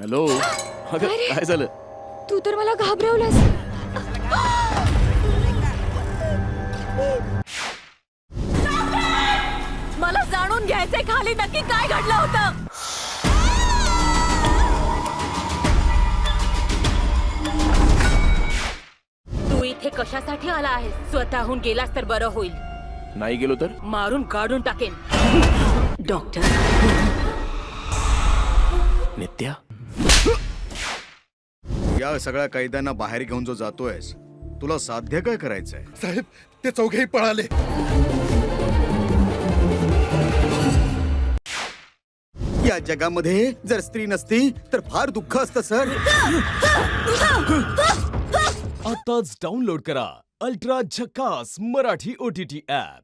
Hello. अगं काय झालं? तू तर मला घाबरवलंस. मला जाणून घ्यायचंय खाली नक्की काय घडलं होतं. तू इथे कशासाठी आला आहेस? स्वतःहून गेलास तर बरं होईल. नाही गेलो तर? मारून काढून टाकेन. डॉक्टर, नित्या. या सगळ्या कैद्यांना बाहेर घेऊन जो जातोयस, तुला साध्य काय करायचंय? साहेब, ते चौघेही पळाले. या जगामध्ये जर स्त्री नसती तर फार दुःख असतं सर. आताच डाउनलोड करा अल्ट्रा झकास मराठी OTT ऍप.